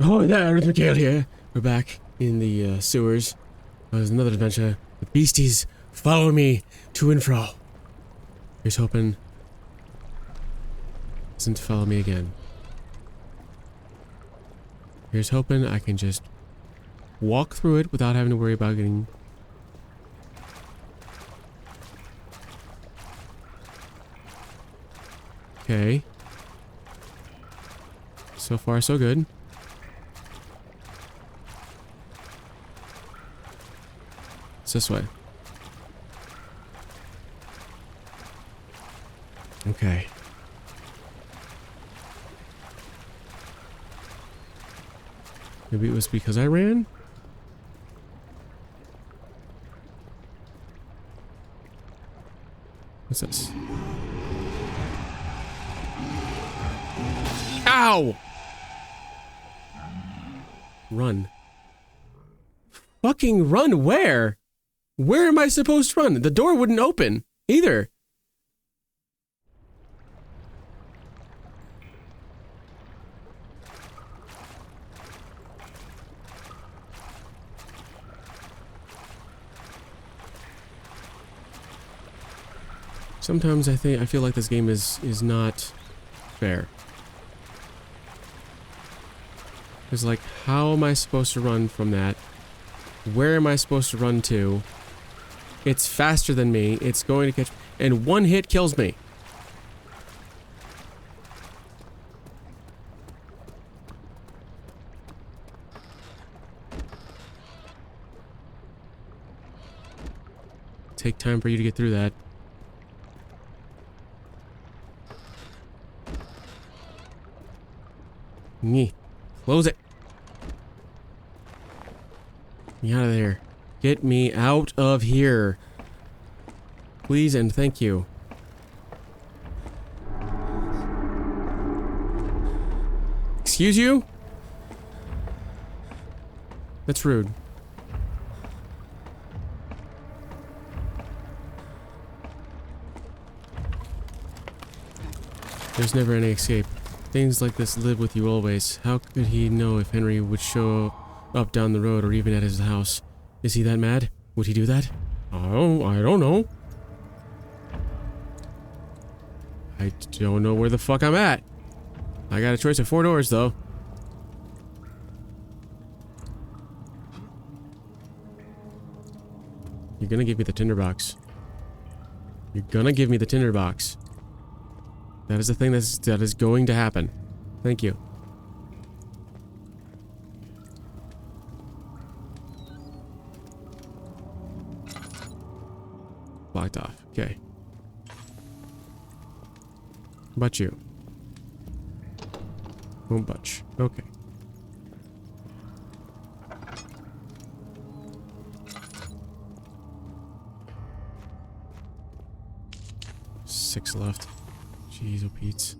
Oh, there's McAle here. We're back in the sewers. There's another adventure. The beasties follow me to and fro. Here's hoping doesn't follow me again. Here's hoping I can just walk through it without having to worry about getting... Okay. So far, so good. It's this way. Okay. Maybe it was because I ran? What's this? Ow! Run. Fucking run where? Where am I supposed to run? The door wouldn't open either. Sometimes I feel like this game is not fair. It's like, how am I supposed to run from that? Where am I supposed to run to? It's faster than me. It's going to catch... And one hit kills me. Take time for you to get through that. Me. Close it. Get me out of there. Get me out of here. Please and thank you. Excuse you? That's rude. There's never any escape. Things like this live with you always. How could he know if Henry would show up down the road or even at his house? Is he that mad? Would he do that? Oh, I don't know. I don't know where the fuck I'm at. I got a choice of 4 doors, though. You're gonna give me the tinderbox. You're gonna give me the tinderbox. That is the thing that is going to happen. Thank you. Blocked off. Okay. But you. Won't budge. Okay. Six left. Jeez, oh Pete's.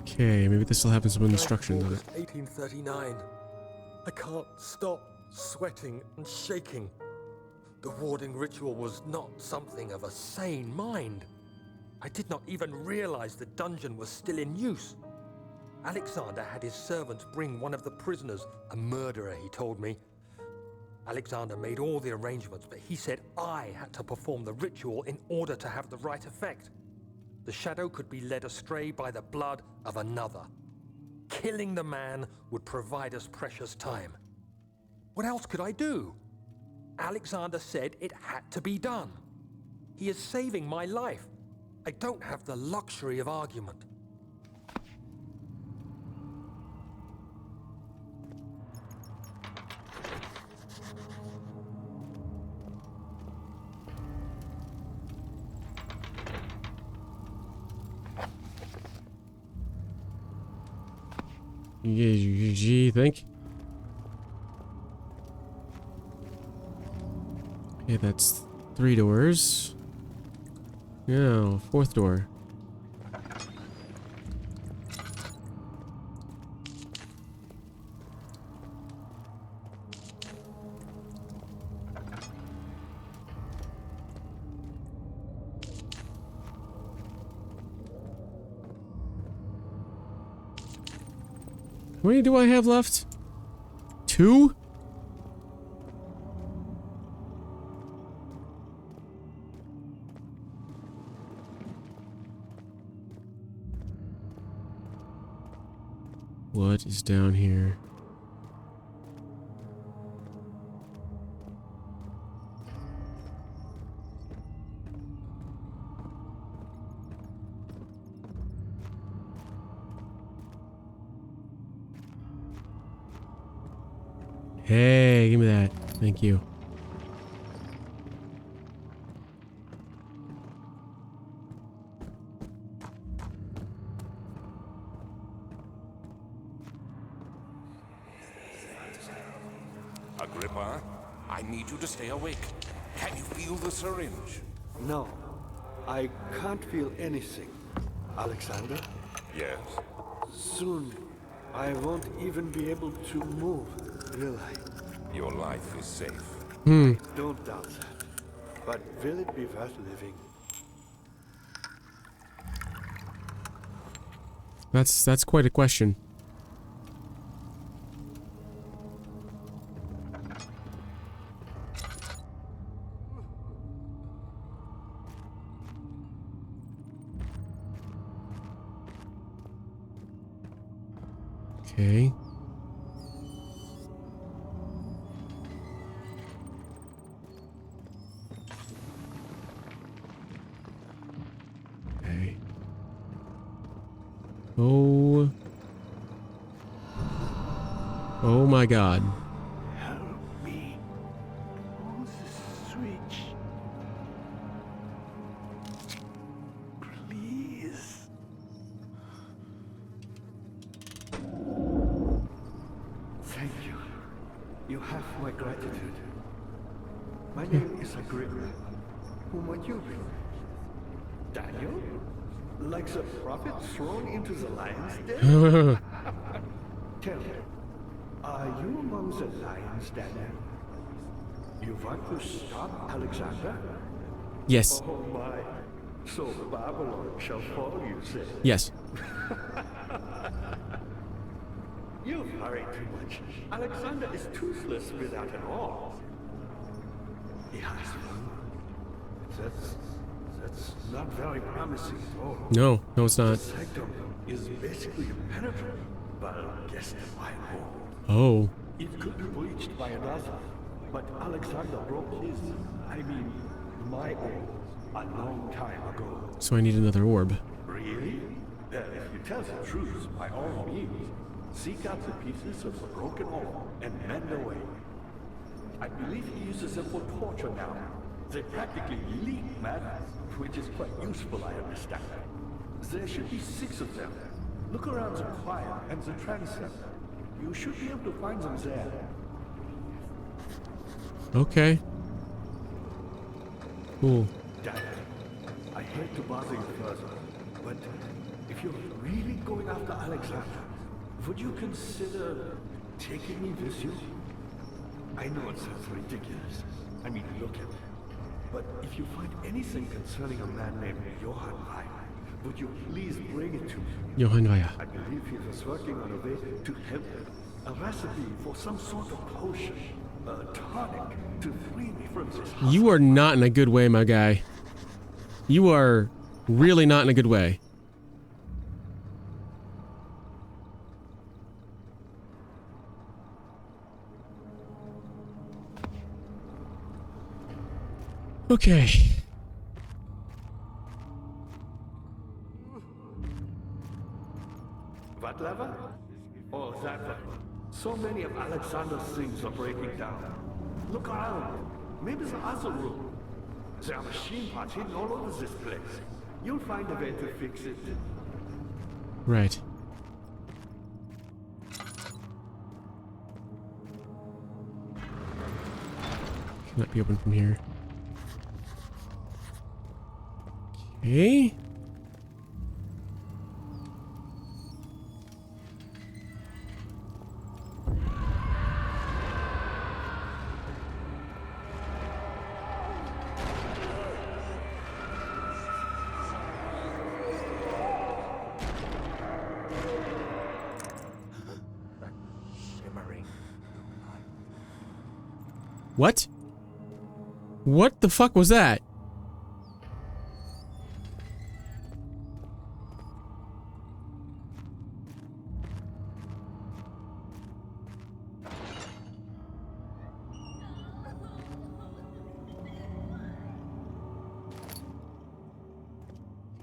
Okay, maybe this will have some instructions on it. 1839. I can't stop sweating and shaking. The warding ritual was not something of a sane mind. I did not even realize the dungeon was still in use. Alexander had his servants bring one of the prisoners, a murderer, he told me. Alexander made all the arrangements, but he said I had to perform the ritual in order to have the right effect. The shadow could be led astray by the blood of another. Killing the man would provide us precious time. What else could I do? Alexander said it had to be done. He is saving my life. I don't have the luxury of argument. You think? Okay, that's 3 doors. Yeah, 4th door. How many do I have left? 2? What is down here? Hey, give me that. Thank you. Aggripa, I need you to stay awake. Can you feel the syringe? No, I can't feel anything. Alexander, Yes. soon I won't even be able to move, will I? Your life is safe. Don't doubt that. But will it be worth living? That's quite a question. Okay. Okay. Oh. Oh my God. Help me. Hold the switch. Please. Thank you. You have my gratitude. My name is Aggripa. Who might you be? Daniel? Like the prophet thrown into the lion's den? Tell me, are you among the lions, Daniel? You want to stop Alexander? Yes. Oh my. So Babylon shall fall, you say? Yes. You worry too much. Alexander is toothless without an arm. He has one. That's not very promising at all. No, it's The not. sanctum is basically impenetrable, but guess by whom? Oh. It could be breached by another, but Alexander broke his, my own, a long time ago. So I need another orb. Really? Then if you tell the truth, by all means, seek out the pieces of the broken orb and mend away. I believe he uses them for torture now. They practically leak madness, which is quite useful, I understand. There should be 6 of them. Look around the choir and the transept. You should be able to find them there. Okay. Cool. Daniel, I hate to bother you further, but if you're really going after Alexander, would you consider taking me with you? I know it sounds ridiculous. Look at me. But if you find anything concerning a man named Johann Ryth, would you please bring it to me? Johann Ryth. I believe he was working on a way to help a recipe for some sort of potion, a tonic, to free me from this hospital. You are not in a good way, my guy. You are really not in a good way. Okay. What lever? Oh, that one. So many of Alexander's things are breaking down. Look around. Maybe the other room. There are machine parts hidden all over this place. You'll find a way to fix it. Right. Cannot be opened from here. Okay. What? What the fuck was that?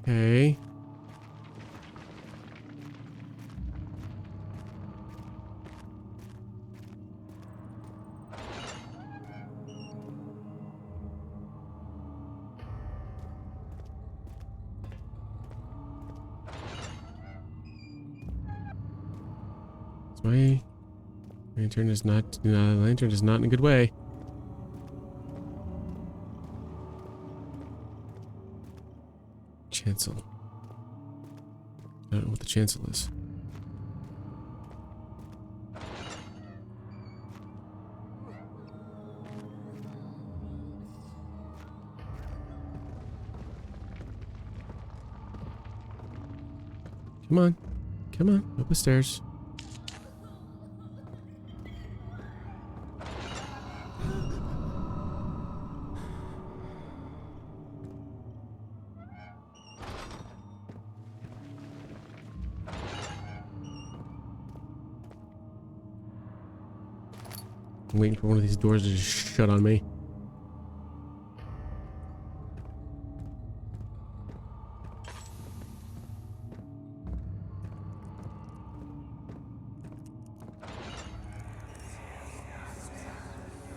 Okay. My lantern is not. Lantern is not in a good way. Chancel. I don't know what the chancel is. Come on. Come on. Up the stairs. I'm waiting for one of these doors to just shut on me.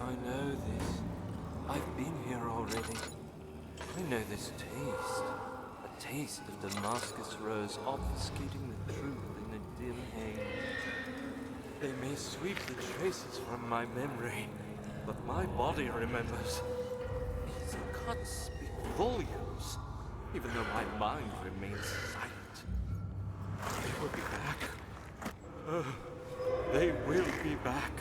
I know this. I've been here already. I know this taste. A taste of Damascus rose obfuscating the truth in a dim haze. They may sweep the traces from my memory, but my body remembers. These cuts speak volumes, even though my mind remains silent. They will be back. They will be back.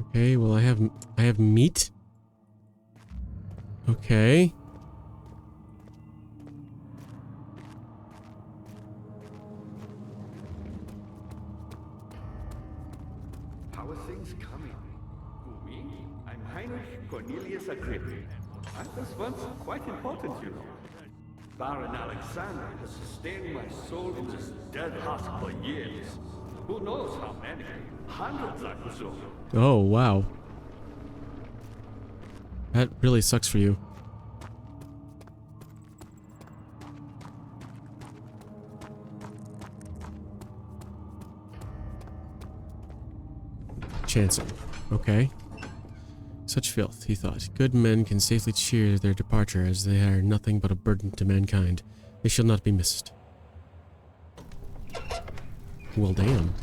Okay, well I have meat. Okay. How are things coming? Me? I'm Heinrich Cornelius Aggripa. I was once quite important, you know. Baron Alexander has sustained my soul in this dead husk for years. Who knows how many? Hundreds, I presume. Oh, wow. That really sucks for you. Chancel. Okay. Such filth, he thought. Good men can safely cheer their departure, as they are nothing but a burden to mankind. They shall not be missed. Well, damn.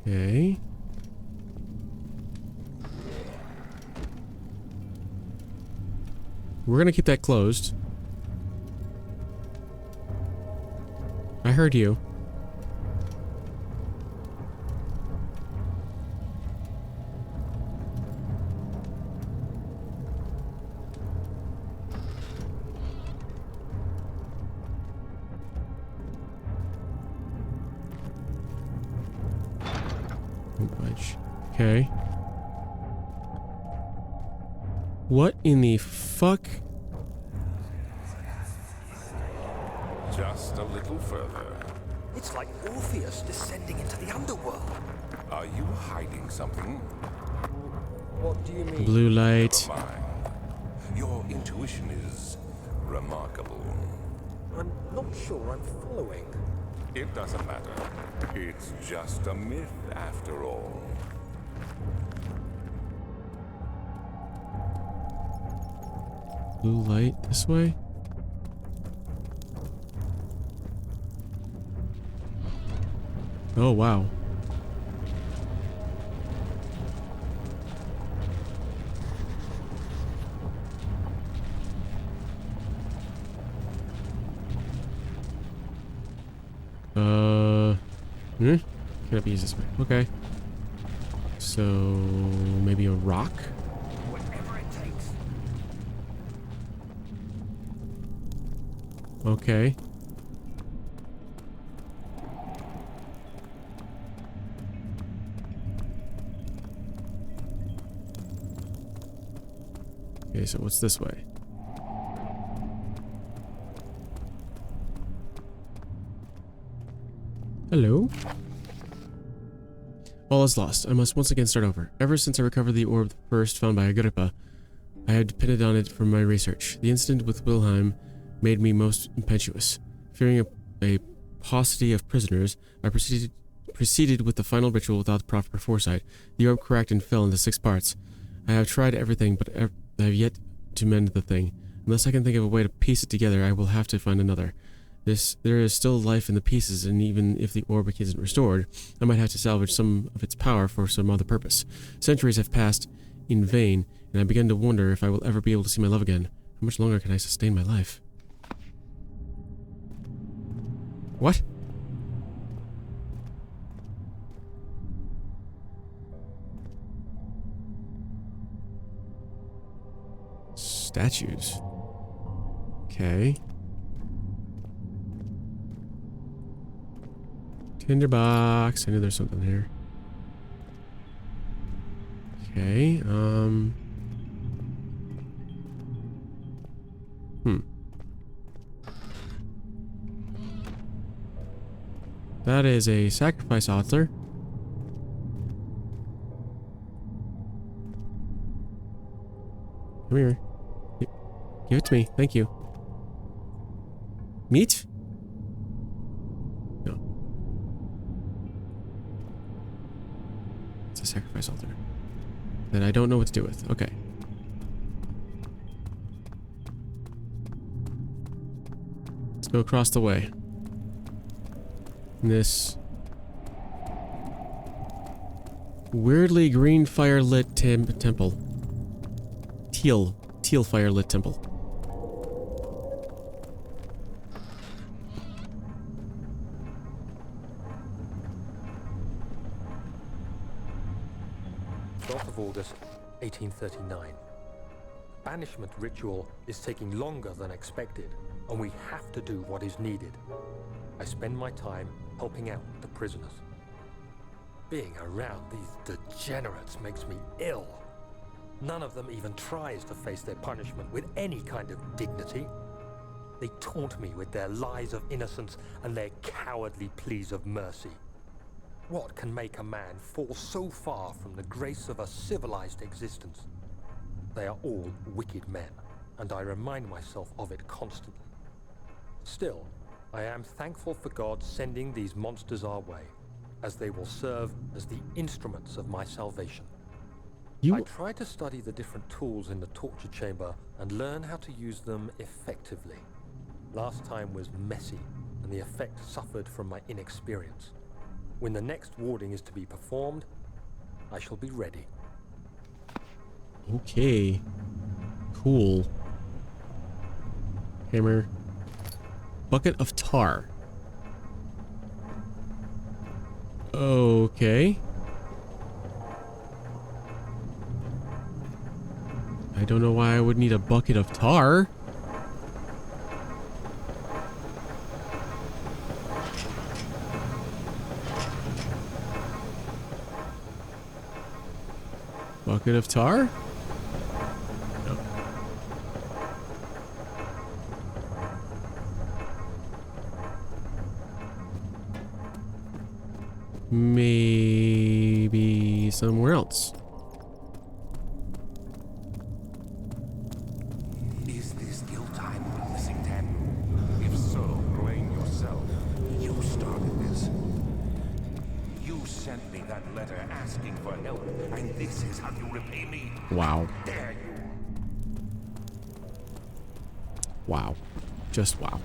Okay. We're gonna keep that closed. I heard you. Okay. What in the fuck? Just a little further. It's like Orpheus descending into the underworld. Are you hiding something? What do you mean? Blue light. Never mind. Your intuition is remarkable. I'm not sure I'm following. It doesn't matter. It's just a myth after all. Blue light this way? Oh, wow. Cannot be used this way. Okay. So, maybe a rock? Whatever it takes. Okay. Okay, so what's this way? Hello? All is lost. I must once again start over. Ever since I recovered the orb first found by Aggripa, I had depended on it for my research. The incident with Wilhelm made me most impetuous. Fearing a paucity of prisoners, I proceeded with the final ritual without proper foresight. The orb cracked and fell into 6 parts. I have tried everything, but I have yet to mend the thing. Unless I can think of a way to piece it together, I will have to find another. There is still life in the pieces, and even if the orb isn't restored, I might have to salvage some of its power for some other purpose. Centuries have passed in vain, and I begin to wonder if I will ever be able to see my love again. How much longer can I sustain my life? What? Statues. Okay. Tinderbox. I knew there's something here. Okay, That is a sacrifice altar. Come here. Give it to me. Thank you. Meat? No. It's a sacrifice altar that I don't know what to do with. Okay. Let's go across the way. This weirdly green fire lit temple. Teal fire lit temple. Of August, 1839. Banishment ritual is taking longer than expected, and we have to do what is needed. I spend my time helping out the prisoners. Being around these degenerates makes me ill. None of them even tries to face their punishment with any kind of dignity. They taunt me with their lies of innocence and their cowardly pleas of mercy. What can make a man fall so far from the grace of a civilized existence? They are all wicked men, and I remind myself of it constantly. Still, I am thankful for God sending these monsters our way, as they will serve as the instruments of my salvation. I try to study the different tools in the torture chamber and learn how to use them effectively. Last time was messy, and the effect suffered from my inexperience. When the next warding is to be performed, I shall be ready. Okay. Cool. Hammer. Bucket of tar. Okay. I don't know why I would need a bucket of tar. Bucket of tar? No. Maybe somewhere else. Is this guilt I'm witnessing, then? If so, blame yourself. You started this. You sent me that letter asking for help, and this is how you repay me? Wow. Dare you? Wow. Just wow.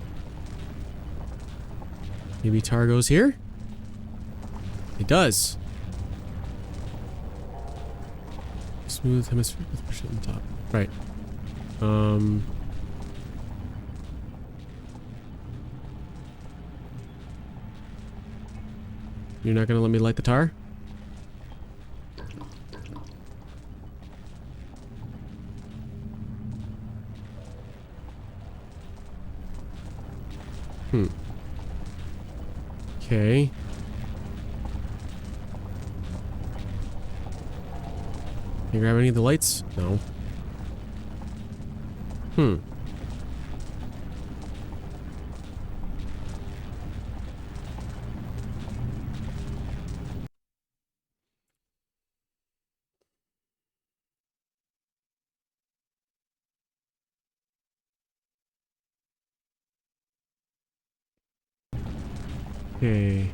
Maybe tar goes here? It does. Smooth hemisphere with pressure on top. Right. You're not gonna let me light the tar? Okay. Can you grab any of the lights? No. Hmm. Okay.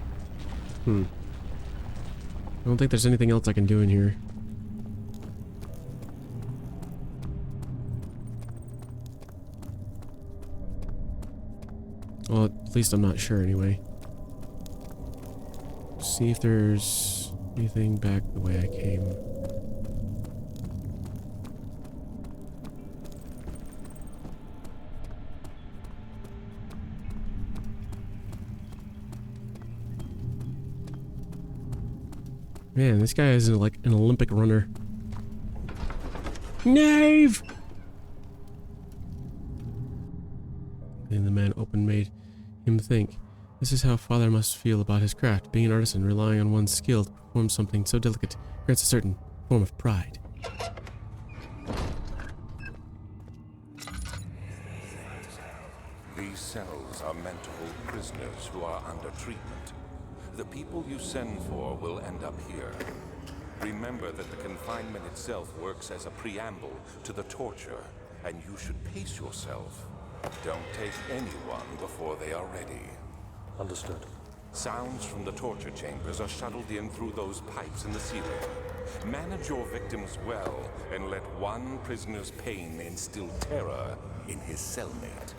Hmm. I don't think there's anything else I can do in here. Well, at least I'm not sure anyway. See if there's anything back the way I came. Man, this guy is like an Olympic runner. Knave! And the man open made him think. This is how father must feel about his craft. Being an artisan, relying on one's skill to perform something so delicate, grants a certain form of pride. These cells are meant to hold prisoners who are under treatment. The people you send for will end up here. Remember that the confinement itself works as a preamble to the torture, and you should pace yourself. Don't take anyone before they are ready. Understood. Sounds from the torture chambers are shuttled in through those pipes in the ceiling. Manage your victims well, and let one prisoner's pain instill terror in his cellmate.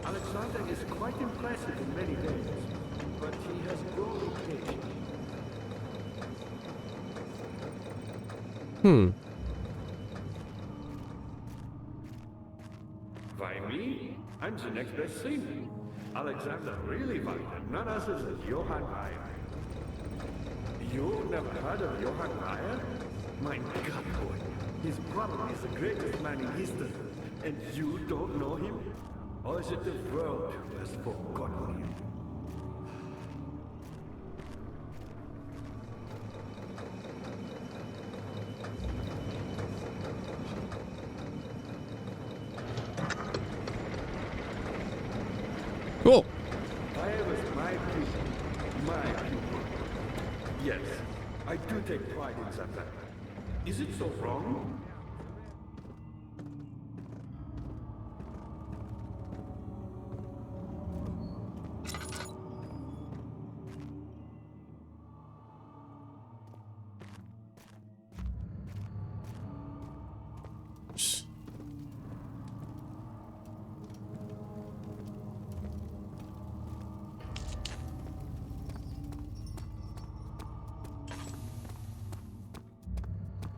Alexander is quite impressive in many ways, but he has grown impatient. Why me? I'm the next best thing. Alexander really wanted none other than Johann Ryth. You never heard of Johann Ryth? My God, boy. He's probably the greatest man in history. And you don't know him? Or is it the world who has forgotten him? Cool. I was my pupil. My pupil. Yes, I do take pride in that fact. Is it so wrong?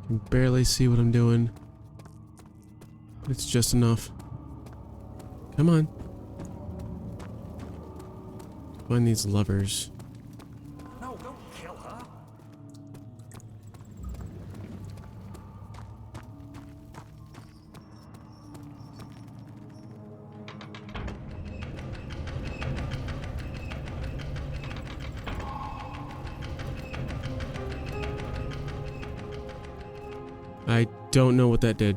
Can barely see what I'm doing. But it's just enough. Come on. Find these levers. No, don't kill her. I don't know what that did.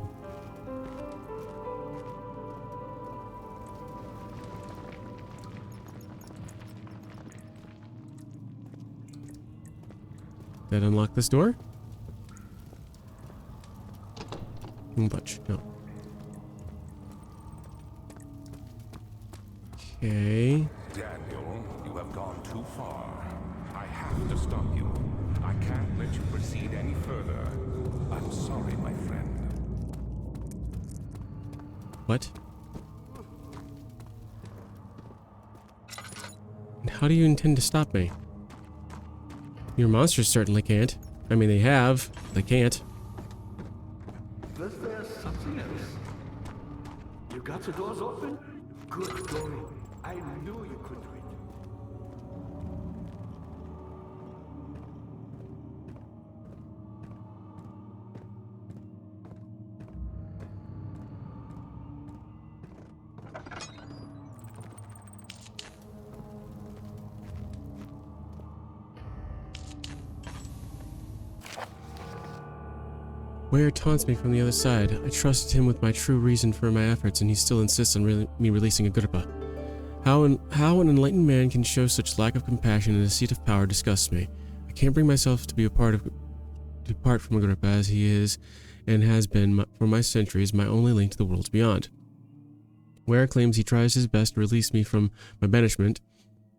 Did that unlock this door? Touch. No. Okay. Daniel, you have gone too far. I have to stop you. I can't let you proceed any further. I'm sorry, my friend. What? And how do you intend to stop me? Your monsters certainly can't. I mean, they have. They can't. Was there something else? You got the doors open? Good going. I knew you could do it. Ware taunts me from the other side. I trusted him with my true reason for my efforts, and he still insists on me releasing Agrippa. How an enlightened man can show such lack of compassion in a seat of power disgusts me. I can't bring myself to depart from Aggripa, as he is and has been for my centuries my only link to the worlds beyond. Ware claims he tries his best to release me from my banishment,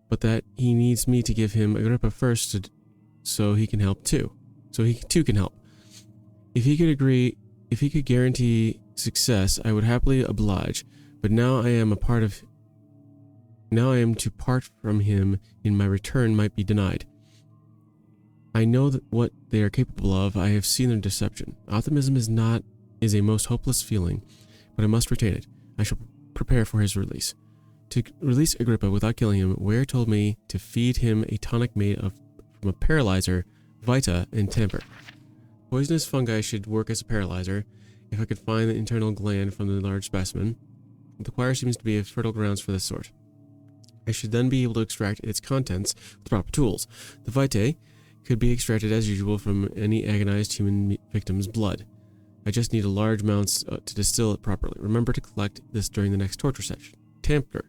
but that he needs me to give him Aggripa first so he can help too. So he too can help. If he could guarantee success, I would happily oblige, but now I am to part from him in my return might be denied. I know that what they are capable of. I have seen their deception. Optimism is a most hopeless feeling, but I must retain it. I shall prepare for his release. To release Aggripa without killing him, Ware told me to feed him a tonic made from a paralyzer, vita, and temper. Poisonous fungi should work as a paralyzer, if I could find the internal gland from the large specimen. The choir seems to be a fertile grounds for this sort. I should then be able to extract its contents with proper tools. The vitae could be extracted as usual from any agonized human victim's blood. I just need a large amounts to distill it properly. Remember to collect this during the next torture session. Tamper,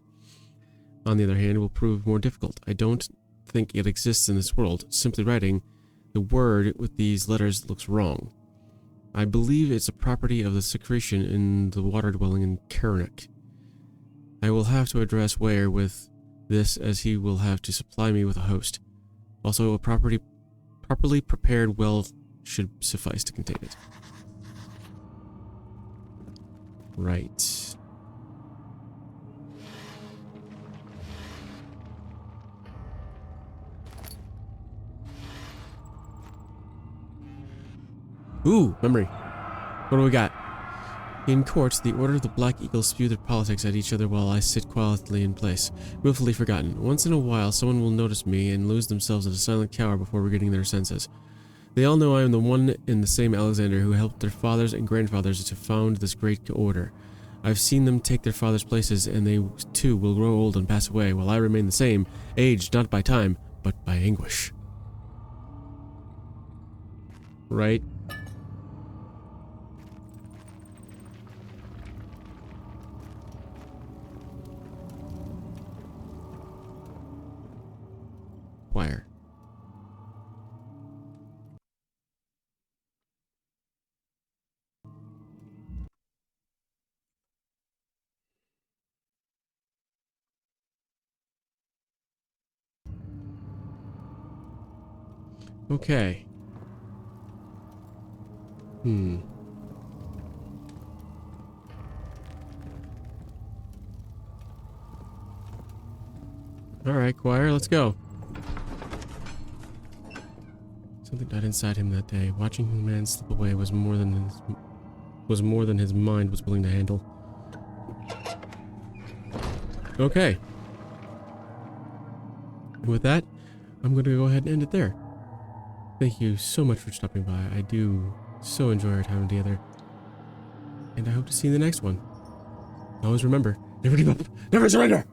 on the other hand, will prove more difficult. I don't think it exists in this world. Simply writing the word with these letters looks wrong. I believe it's a property of the secretion in the water dwelling in Karnak. I will have to address Ware with this, as he will have to supply me with a host. Also, a properly prepared well should suffice to contain it. Right. Ooh, memory. What do we got? In courts, the Order of the Black Eagle spew their politics at each other while I sit quietly in place, willfully forgotten. Once in a while, someone will notice me and lose themselves in a silent cower before regaining their senses. They all know I am the one and the same Alexander who helped their fathers and grandfathers to found this great order. I've seen them take their fathers' places, and they too will grow old and pass away, while I remain the same, aged not by time, but by anguish. Right? Wire. Okay. Alright, choir, let's go. Something died inside him that day. Watching the man slip away was more than his mind was willing to handle. Okay. And with that, I'm going to go ahead and end it there. Thank you so much for stopping by. I do so enjoy our time together. And I hope to see you in the next one. Always remember, never give up, never surrender!